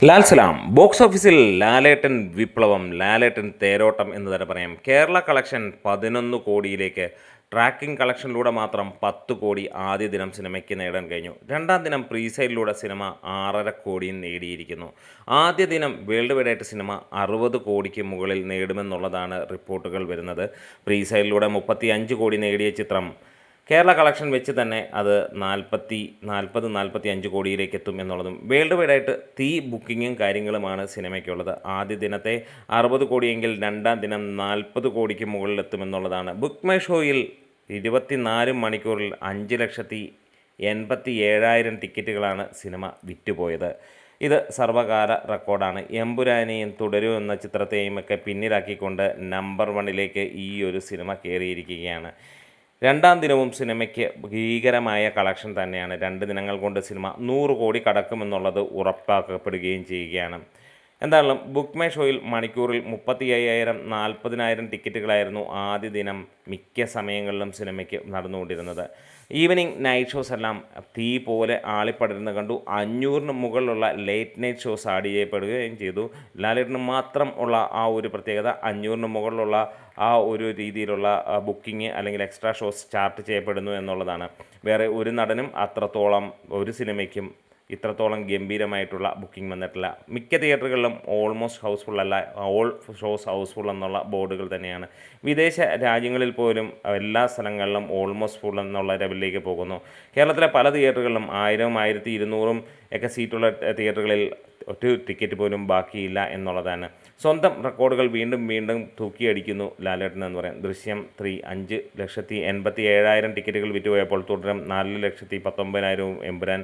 ലാൽ സലാം box ഓഫീസിൽ ലാലേട്ടൻ വിപ്ലവം, ലാലേട്ടൻ തേരോട്ടം എന്ന് തന്നെ പറയാം. കേരള കളക്ഷൻ 11 കോടിയിലേക്ക്. ട്രാക്കിംഗ് കളക്ഷനിലൂടെ മാത്രം 10 കോടി ആദ്യ ദിനം സിനിമയ്ക്ക് നേടാൻ കഴിഞ്ഞു. രണ്ടാം ദിനം പ്രീസെയിലിലൂടെ സിനിമ 6.5 കോടിയും നേടിയിരിക്കുന്നു. ആദ്യ ദിനം വേൾഡ് വൈഡായിട്ട് സിനിമ 60 കോടിക്ക് മുകളിൽ നേടുമെന്നുള്ളതാണ് റിപ്പോർട്ടുകൾ വരുന്നത്. പ്രീസെയിലിലൂടെ 35 കോടി നേടിയ ചിത്രം കേരള കളക്ഷൻ വെച്ച് തന്നെ അത് 45 കോടിയിലേക്ക് എത്തും എന്നുള്ളതും വേൾഡ് വൈഡായിട്ട് തീ ബുക്കിങ്ങും കാര്യങ്ങളുമാണ് സിനിമയ്ക്കുള്ളത്. ആദ്യ ദിനത്തെ 60 കോടിയെങ്കിൽ രണ്ടാം ദിനം 40 കോടിക്ക് മുകളിലെത്തുമെന്നുള്ളതാണ്. ബുക്ക് മൈ ഷോയിൽ 24 മണിക്കൂറിൽ 5,87,000 ടിക്കറ്റുകളാണ് സിനിമ വിറ്റുപോയത്. ഇത് സർവകാല റെക്കോർഡാണ്. എമ്പുരാനെയും തുടരും എന്ന ചിത്രത്തെയും ഒക്കെ പിന്നിലാക്കിക്കൊണ്ട് നമ്പർ 1 ഈ ഒരു സിനിമ കയറിയിരിക്കുകയാണ്. രണ്ടാം ദിനവും സിനിമയ്ക്ക് ഭീകരമായ കളക്ഷൻ തന്നെയാണ്. 2 ദിനങ്ങൾ കൊണ്ട് സിനിമ 100 കോടി കടക്കുമെന്നുള്ളത് ഉറപ്പാക്കപ്പെടുകയും ചെയ്യുകയാണ്. എന്തായാലും ബുക്ക് മൈ ഷോയിൽ മണിക്കൂറിൽ 35,000 40,000 ടിക്കറ്റുകളായിരുന്നു ആദ്യ ദിനം മിക്ക സമയങ്ങളിലും സിനിമയ്ക്ക് നടന്നുകൊണ്ടിരുന്നത്. ഈവനിങ് നൈറ്റ് ഷോസ് എല്ലാം തീ പോലെ ആളിപ്പടരുന്ന കണ്ടു. 500-ന് മുകളിലുള്ള ലേറ്റ് നൈറ്റ് ഷോസ് ആഡ് ചെയ്യപ്പെടുകയും ചെയ്തു. ലാലേട്ടന് മാത്രം ഉള്ള ആ ഒരു പ്രത്യേകത 500-ന് മുകളിലുള്ള ആ ഒരു രീതിയിലുള്ള ബുക്കിംഗ് അല്ലെങ്കിൽ എക്സ്ട്രാ ഷോസ് ചാർട്ട് ചെയ്യപ്പെടുന്നു എന്നുള്ളതാണ്. വേറെ ഒരു നടനും അത്രത്തോളം ഒരു സിനിമയ്ക്കും ഇത്രത്തോളം ഗംഭീരമായിട്ടുള്ള ബുക്കിംഗ് വന്നിട്ടില്ല. മിക്ക തിയേറ്ററുകളിലും ഓൾമോസ്റ്റ് ഹൗസ്ഫുൾ അല്ല, ഓൾ ഷോസ് ഹൗസ്ഫുൾ എന്നുള്ള ബോർഡുകൾ തന്നെയാണ്. വിദേശ രാജ്യങ്ങളിൽ പോലും എല്ലാ സ്ഥലങ്ങളിലും ഓൾമോസ്റ്റ് ഫുൾ എന്നുള്ള ലെവലിലേക്ക് പോകുന്നു. കേരളത്തിലെ പല തിയേറ്ററുകളിലും 1000-ഉം 1200-ഉം ഒക്കെ സീറ്റുള്ള തിയേറ്ററുകളിൽ ഒരു ടിക്കറ്റ് പോലും ബാക്കിയില്ല എന്നുള്ളതാണ്. സ്വന്തം റെക്കോർഡുകൾ വീണ്ടും വീണ്ടും തൂക്കിയടിക്കുന്നു ലാലേട്ടൻ എന്ന് പറയാം. ദൃശ്യം 3 5,87,000 ടിക്കറ്റുകൾ വിറ്റുപോയപ്പോൾ തുടരും 4,19,000-ഉം എമ്പുരാൻ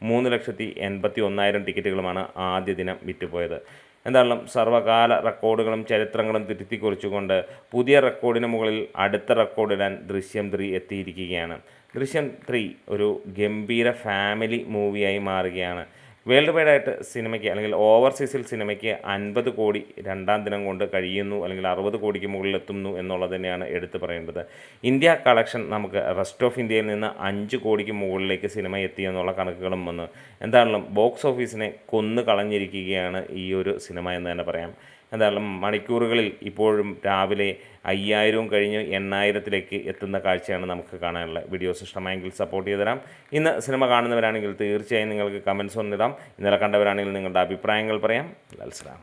3,81,000 ടിക്കറ്റുകളുമാണ് ആദ്യ ദിനം വിറ്റുപോയത്. എന്തായാലും സർവകാല റെക്കോർഡുകളും ചരിത്രങ്ങളും തിരുത്തിക്കുറിച്ചുകൊണ്ട് പുതിയ റെക്കോർഡിന് മുകളിൽ അടുത്ത റെക്കോർഡിടാൻ ദൃശ്യം 3 എത്തിയിരിക്കുകയാണ്. ദൃശ്യം 3 ഒരു ഗംഭീര ഫാമിലി മൂവിയായി മാറുകയാണ്. വേൾഡ് വൈഡായിട്ട് സിനിമയ്ക്ക് അല്ലെങ്കിൽ ഓവർസീസിൽ സിനിമയ്ക്ക് 50 കോടി രണ്ടാം ദിനം കൊണ്ട് കഴിയുന്നു, അല്ലെങ്കിൽ 60 കോടിക്ക് മുകളിലെത്തുന്നു എന്നുള്ളത് തന്നെയാണ് എടുത്തു പറയേണ്ടത്. ഇന്ത്യ കളക്ഷൻ നമുക്ക് റെസ്റ്റ് ഓഫ് ഇന്ത്യയിൽ നിന്ന് 5 കോടിക്ക് മുകളിലേക്ക് സിനിമ എത്തിയെന്നുള്ള കണക്കുകളും വന്നു. എന്തായാലും ബോക്സ് ഓഫീസിനെ കൊന്നു കളഞ്ഞിരിക്കുകയാണ് ഈ ഒരു സിനിമ എന്ന് തന്നെ പറയാം. എന്തായാലും മണിക്കൂറുകളിൽ ഇപ്പോഴും രാവിലെ 5,000-ഉം കഴിഞ്ഞ് 8,000-ത്തിലേക്ക് എത്തുന്ന കാഴ്ചയാണ് നമുക്ക് കാണാനുള്ളത്. വീഡിയോസ് ഇഷ്ടമായെങ്കിൽ സപ്പോർട്ട് ചെയ്ത് തരാം. ഇന്ന് സിനിമ കാണുന്നവരാണെങ്കിൽ തീർച്ചയായും നിങ്ങൾക്ക് കമൻസ് ഒന്നിടാം. ഇന്നലെ കണ്ടവരാണെങ്കിൽ നിങ്ങളുടെ അഭിപ്രായങ്ങൾ പറയാം. ലാൽ സലാം.